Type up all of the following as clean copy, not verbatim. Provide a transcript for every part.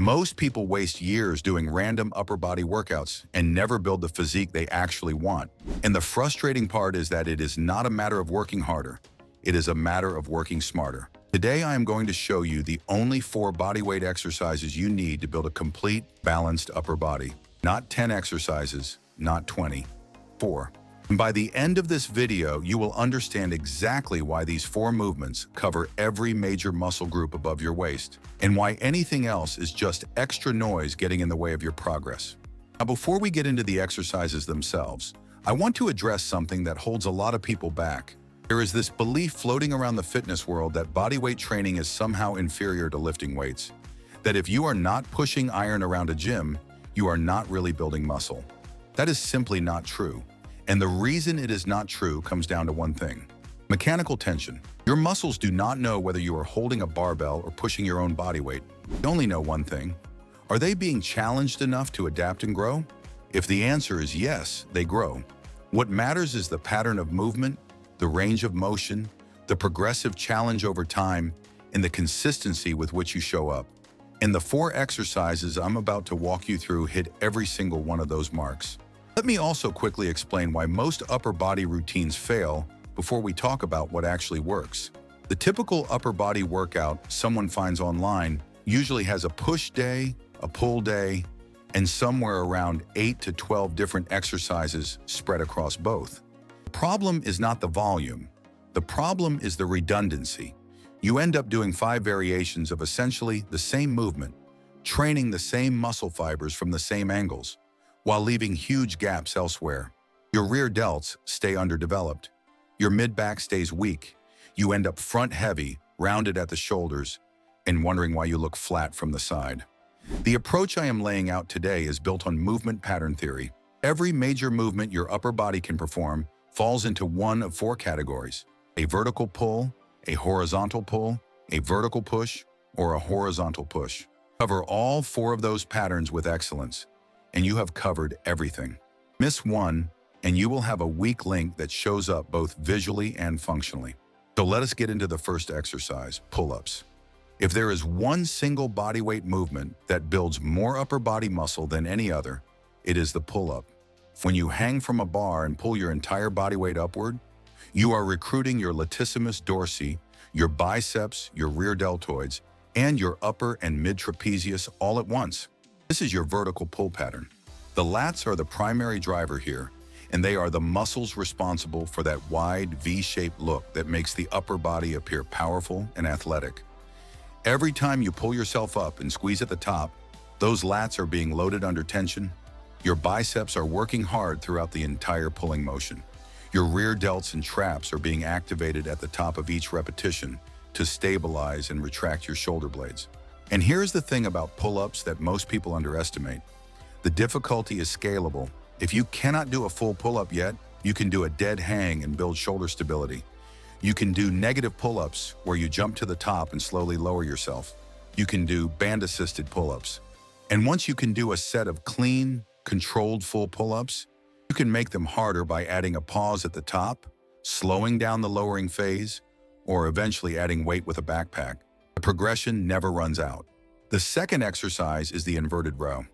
Most people waste years doing random upper body workouts and never build the physique they actually want. And the frustrating part is that it is not a matter of working harder. It is a matter of working smarter. Today, I am going to show you the only 4 bodyweight exercises you need to build a complete, balanced upper body. Not 10 exercises, not 20. 4. And by the end of this video, you will understand exactly why these 4 movements cover every major muscle group above your waist, and why anything else is just extra noise getting in the way of your progress. Now, before we get into the exercises themselves, I want to address something that holds a lot of people back. There is this belief floating around the fitness world that bodyweight training is somehow inferior to lifting weights. That if you are not pushing iron around a gym, you are not really building muscle. That is simply not true. And the reason it is not true comes down to one thing: mechanical tension. Your muscles do not know whether you are holding a barbell or pushing your own body weight. They only know one thing: are they being challenged enough to adapt and grow? If the answer is yes, they grow. What matters is the pattern of movement, the range of motion, the progressive challenge over time, and the consistency with which you show up. And the 4 exercises I'm about to walk you through hit every single one of those marks. Let me also quickly explain why most upper body routines fail before we talk about what actually works. The typical upper body workout someone finds online usually has a push day, a pull day, and somewhere around 8 to 12 different exercises spread across both. The problem is not the volume. The problem is the redundancy. You end up doing 5 variations of essentially the same movement, training the same muscle fibers from the same angles, while leaving huge gaps elsewhere. Your rear delts stay underdeveloped. Your mid-back stays weak. You end up front-heavy, rounded at the shoulders, and wondering why you look flat from the side. The approach I am laying out today is built on movement pattern theory. Every major movement your upper body can perform falls into one of 4 categories: a vertical pull, a horizontal pull, a vertical push, or a horizontal push. Cover all 4 of those patterns with excellence, and you have covered everything. Miss one, and you will have a weak link that shows up both visually and functionally. So let us get into the first exercise: pull-ups. If there is one single bodyweight movement that builds more upper body muscle than any other, it is the pull-up. When you hang from a bar and pull your entire body weight upward, you are recruiting your latissimus dorsi, your biceps, your rear deltoids, and your upper and mid-trapezius all at once. This is your vertical pull pattern. The lats are the primary driver here, and they are the muscles responsible for that wide V-shaped look that makes the upper body appear powerful and athletic. Every time you pull yourself up and squeeze at the top, those lats are being loaded under tension. Your biceps are working hard throughout the entire pulling motion. Your rear delts and traps are being activated at the top of each repetition to stabilize and retract your shoulder blades. And here's the thing about pull-ups that most people underestimate: the difficulty is scalable. If you cannot do a full pull-up yet, you can do a dead hang and build shoulder stability. You can do negative pull-ups where you jump to the top and slowly lower yourself. You can do band-assisted pull-ups. And once you can do a set of clean, controlled full pull-ups, you can make them harder by adding a pause at the top, slowing down the lowering phase, or eventually adding weight with a backpack. The progression never runs out. The second exercise is the inverted row.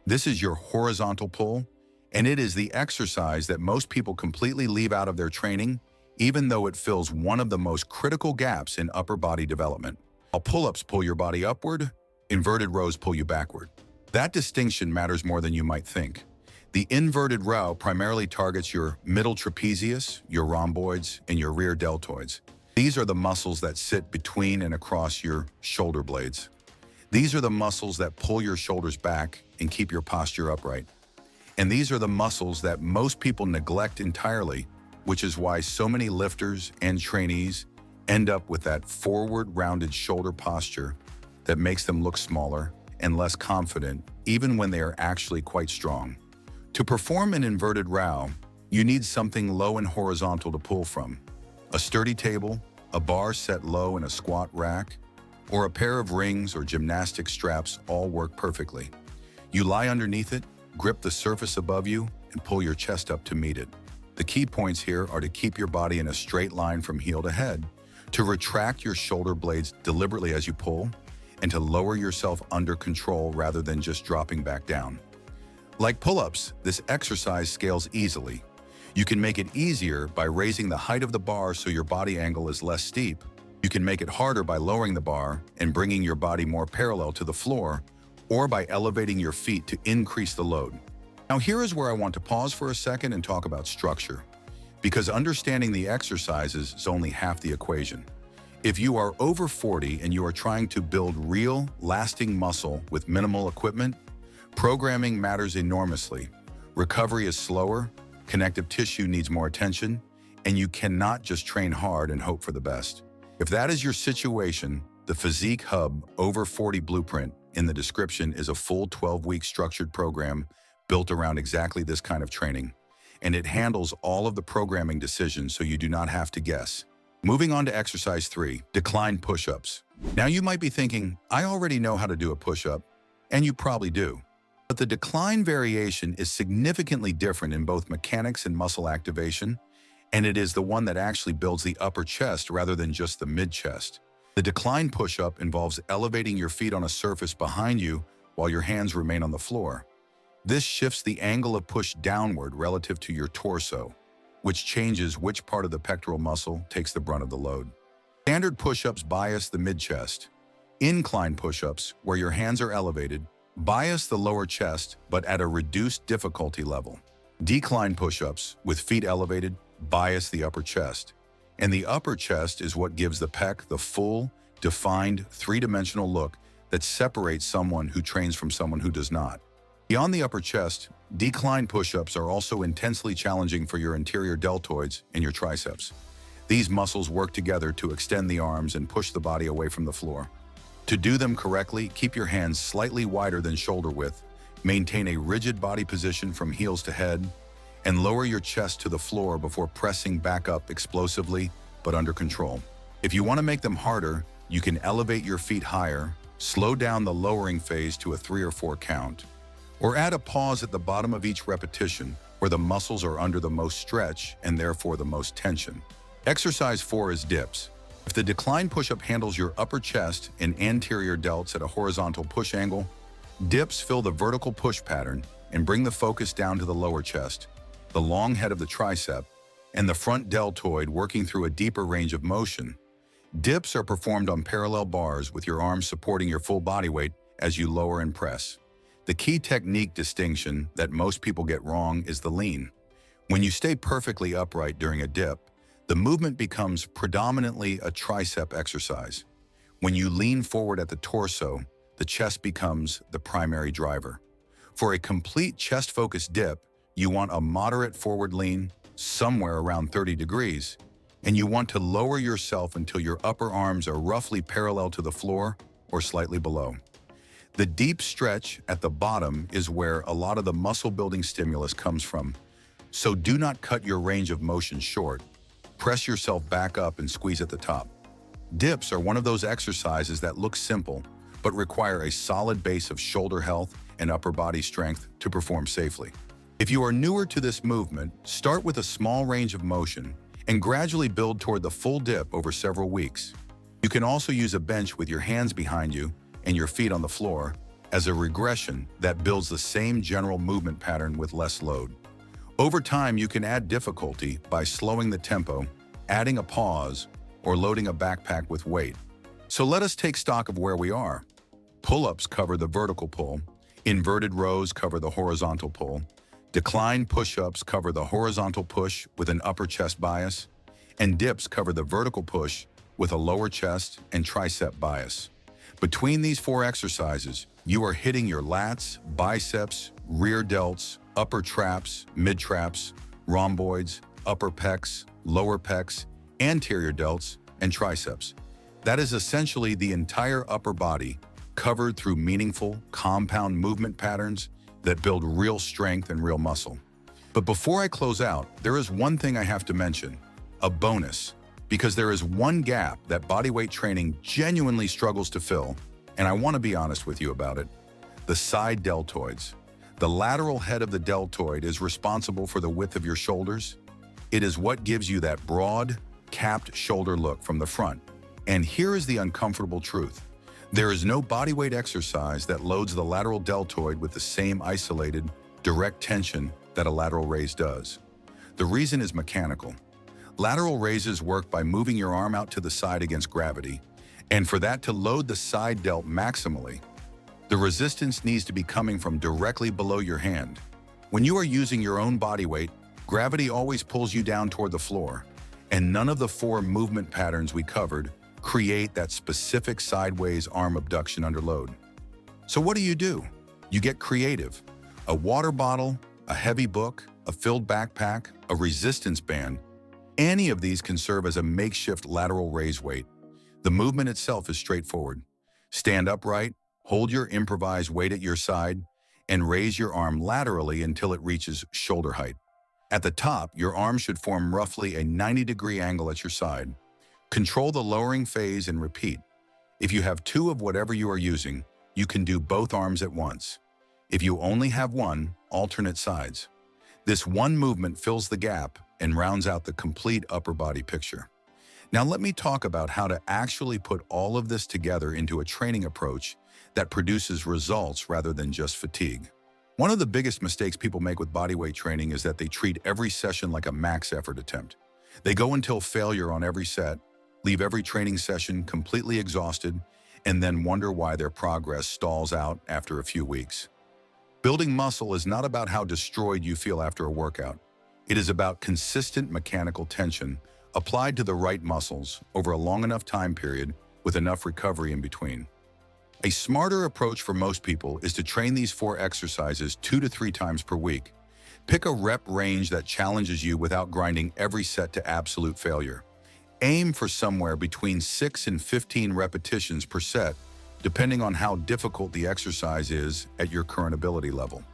This is your horizontal pull, and it is the exercise that most people completely leave out of their training, even though it fills one of the most critical gaps in upper body development. While pull-ups pull your body upward, inverted rows pull you backward. That distinction matters more than you might think. The inverted row primarily targets your middle trapezius, your rhomboids, and your rear deltoids. These are the muscles that sit between and across your shoulder blades. These are the muscles that pull your shoulders back and keep your posture upright. And these are the muscles that most people neglect entirely, which is why so many lifters and trainees end up with that forward rounded shoulder posture that makes them look smaller and less confident, even when they are actually quite strong. To perform an inverted row, you need something low and horizontal to pull from: a sturdy table, a bar set low in a squat rack, or a pair of rings or gymnastic straps all work perfectly. You lie underneath it, grip the surface above you, and pull your chest up to meet it. The key points here are to keep your body in a straight line from heel to head, to retract your shoulder blades deliberately as you pull, and to lower yourself under control rather than just dropping back down. Like pull-ups, this exercise scales easily. You can make it easier by raising the height of the bar so your body angle is less steep. You can make it harder by lowering the bar and bringing your body more parallel to the floor, or by elevating your feet to increase the load. Now here is where I want to pause for a second and talk about structure, because understanding the exercises is only half the equation. If you are over 40 and you are trying to build real, lasting muscle with minimal equipment, programming matters enormously. Recovery is slower, connective tissue needs more attention, and you cannot just train hard and hope for the best. If that is your situation, the Physique Hub Over 40 Blueprint in the description is a full 12-week structured program built around exactly this kind of training, and it handles all of the programming decisions so you do not have to guess. Moving on to exercise 3, decline push-ups. Now you might be thinking, I already know how to do a push-up, and you probably do. But the decline variation is significantly different in both mechanics and muscle activation, and it is the one that actually builds the upper chest rather than just the mid-chest. The decline push-up involves elevating your feet on a surface behind you while your hands remain on the floor. This shifts the angle of push downward relative to your torso, which changes which part of the pectoral muscle takes the brunt of the load. Standard push-ups bias the mid-chest. Incline push-ups, where your hands are elevated, bias the lower chest, but at a reduced difficulty level. Decline push-ups, with feet elevated, bias the upper chest. And the upper chest is what gives the pec the full, defined, three-dimensional look that separates someone who trains from someone who does not. Beyond the upper chest, decline push-ups are also intensely challenging for your anterior deltoids and your triceps. These muscles work together to extend the arms and push the body away from the floor. To do them correctly, keep your hands slightly wider than shoulder width, maintain a rigid body position from heels to head, and lower your chest to the floor before pressing back up explosively but under control. If you want to make them harder, you can elevate your feet higher, slow down the lowering phase to a 3 or 4 count, or add a pause at the bottom of each repetition where the muscles are under the most stretch and therefore the most tension. Exercise 4 is dips. If the decline push-up handles your upper chest and anterior delts at a horizontal push angle, dips fill the vertical push pattern and bring the focus down to the lower chest, the long head of the tricep, and the front deltoid working through a deeper range of motion. Dips are performed on parallel bars with your arms supporting your full body weight as you lower and press. The key technique distinction that most people get wrong is the lean. When you stay perfectly upright during a dip, the movement becomes predominantly a tricep exercise. When you lean forward at the torso, the chest becomes the primary driver. For a complete chest-focused dip, you want a moderate forward lean, somewhere around 30 degrees, and you want to lower yourself until your upper arms are roughly parallel to the floor or slightly below. The deep stretch at the bottom is where a lot of the muscle-building stimulus comes from, so do not cut your range of motion short. Press yourself back up and squeeze at the top. Dips are one of those exercises that look simple, but require a solid base of shoulder health and upper body strength to perform safely. If you are newer to this movement, start with a small range of motion and gradually build toward the full dip over several weeks. You can also use a bench with your hands behind you and your feet on the floor as a regression that builds the same general movement pattern with less load. Over time, you can add difficulty by slowing the tempo, adding a pause, or loading a backpack with weight. So let us take stock of where we are. Pull-ups cover the vertical pull, inverted rows cover the horizontal pull, decline push-ups cover the horizontal push with an upper chest bias, and dips cover the vertical push with a lower chest and tricep bias. Between these 4 exercises, you are hitting your lats, biceps, rear delts, upper traps, mid-traps, rhomboids, upper pecs, lower pecs, anterior delts, and triceps. That is essentially the entire upper body covered through meaningful, compound movement patterns that build real strength and real muscle. But before I close out, there is one thing I have to mention, a bonus, because there is one gap that bodyweight training genuinely struggles to fill, and I want to be honest with you about it: the side deltoids. The lateral head of the deltoid is responsible for the width of your shoulders. It is what gives you that broad, capped shoulder look from the front. And here is the uncomfortable truth. There is no bodyweight exercise that loads the lateral deltoid with the same isolated, direct tension that a lateral raise does. The reason is mechanical. Lateral raises work by moving your arm out to the side against gravity, and for that to load the side delt maximally, the resistance needs to be coming from directly below your hand. When you are using your own body weight, gravity always pulls you down toward the floor, and none of the 4 movement patterns we covered create that specific sideways arm abduction under load. So what do? You get creative. A water bottle, a heavy book, a filled backpack, a resistance band, any of these can serve as a makeshift lateral raise weight. The movement itself is straightforward. Stand upright, hold your improvised weight at your side, and raise your arm laterally until it reaches shoulder height. At the top, your arm should form roughly a 90-degree angle at your side. Control the lowering phase and repeat. If you have 2 of whatever you are using, you can do both arms at once. If you only have one, alternate sides. This one movement fills the gap and rounds out the complete upper body picture. Now let me talk about how to actually put all of this together into a training approach that produces results rather than just fatigue. One of the biggest mistakes people make with bodyweight training is that they treat every session like a max effort attempt. They go until failure on every set, leave every training session completely exhausted, and then wonder why their progress stalls out after a few weeks. Building muscle is not about how destroyed you feel after a workout. It is about consistent mechanical tension applied to the right muscles over a long enough time period with enough recovery in between. A smarter approach for most people is to train these 4 exercises 2 to 3 times per week. Pick a rep range that challenges you without grinding every set to absolute failure. Aim for somewhere between 6 and 15 repetitions per set, depending on how difficult the exercise is at your current ability level.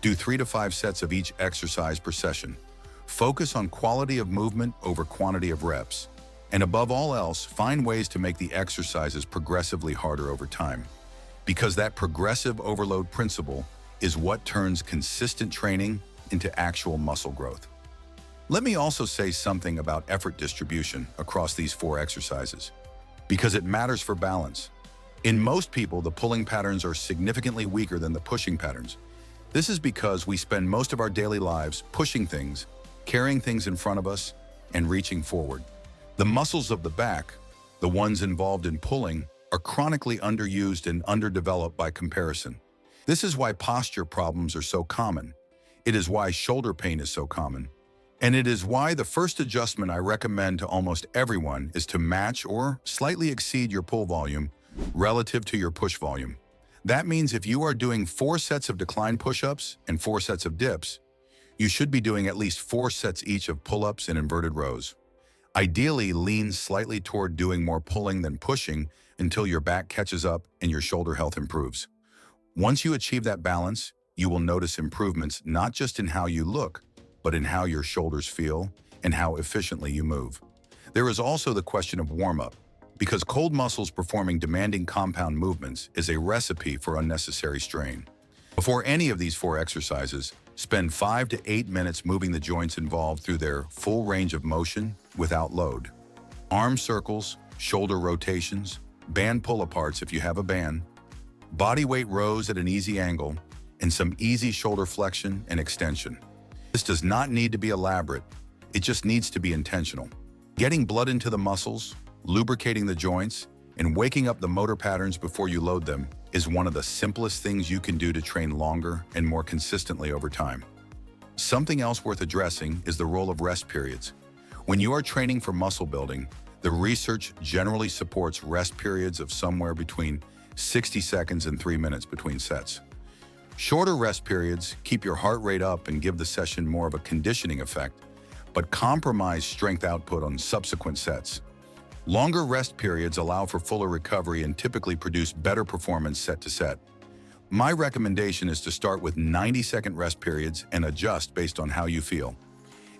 Do 3 to 5 sets of each exercise per session. Focus on quality of movement over quantity of reps. And above all else, find ways to make the exercises progressively harder over time. Because that progressive overload principle is what turns consistent training into actual muscle growth. Let me also say something about effort distribution across these 4 exercises, because it matters for balance. In most people, the pulling patterns are significantly weaker than the pushing patterns. This is because we spend most of our daily lives pushing things, carrying things in front of us, and reaching forward. The muscles of the back, the ones involved in pulling, are chronically underused and underdeveloped by comparison. This is why posture problems are so common. It is why shoulder pain is so common. And it is why the first adjustment I recommend to almost everyone is to match or slightly exceed your pull volume relative to your push volume. That means if you are doing 4 sets of decline push-ups and 4 sets of dips, you should be doing at least 4 sets each of pull-ups and inverted rows. Ideally, lean slightly toward doing more pulling than pushing until your back catches up and your shoulder health improves. Once you achieve that balance, you will notice improvements not just in how you look, but in how your shoulders feel and how efficiently you move. There is also the question of warm-up, because cold muscles performing demanding compound movements is a recipe for unnecessary strain. Before any of these 4 exercises, spend 5 to 8 minutes moving the joints involved through their full range of motion without load. Arm circles, shoulder rotations, band pull-aparts if you have a band, body weight rows at an easy angle, and some easy shoulder flexion and extension. This does not need to be elaborate, it just needs to be intentional. Getting blood into the muscles, lubricating the joints, and waking up the motor patterns before you load them is one of the simplest things you can do to train longer and more consistently over time. Something else worth addressing is the role of rest periods. When you are training for muscle building, the research generally supports rest periods of somewhere between 60 seconds and 3 minutes between sets. Shorter rest periods keep your heart rate up and give the session more of a conditioning effect, but compromise strength output on subsequent sets. Longer rest periods allow for fuller recovery and typically produce better performance set to set. My recommendation is to start with 90-second rest periods and adjust based on how you feel.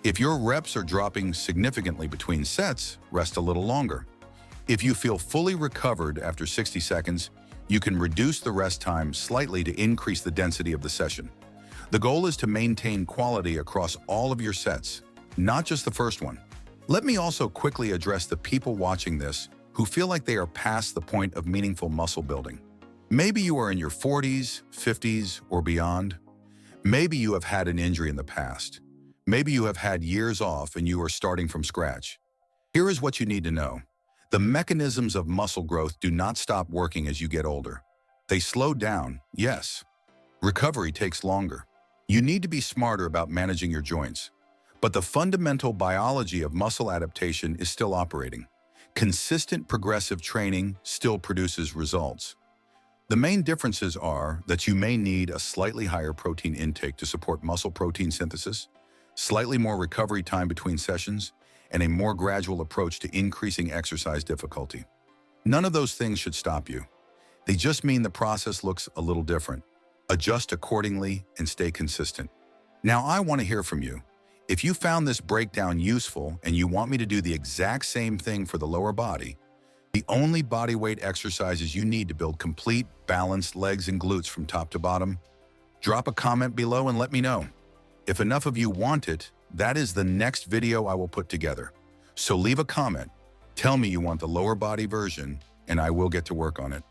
If your reps are dropping significantly between sets, rest a little longer. If you feel fully recovered after 60 seconds, you can reduce the rest time slightly to increase the density of the session. The goal is to maintain quality across all of your sets, not just the first one. Let me also quickly address the people watching this who feel like they are past the point of meaningful muscle building. Maybe you are in your 40s, 50s, or beyond. Maybe you have had an injury in the past. Maybe you have had years off and you are starting from scratch. Here is what you need to know. The mechanisms of muscle growth do not stop working as you get older. They slow down, yes. Recovery takes longer. You need to be smarter about managing your joints. But the fundamental biology of muscle adaptation is still operating. Consistent progressive training still produces results. The main differences are that you may need a slightly higher protein intake to support muscle protein synthesis, slightly more recovery time between sessions, and a more gradual approach to increasing exercise difficulty. None of those things should stop you. They just mean the process looks a little different. Adjust accordingly and stay consistent. Now, I want to hear from you. If you found this breakdown useful and you want me to do the exact same thing for the lower body, the only body weight exercises you need to build complete, balanced legs and glutes from top to bottom, drop a comment below and let me know. If enough of you want it, that is the next video I will put together. So leave a comment, tell me you want the lower body version, and I will get to work on it.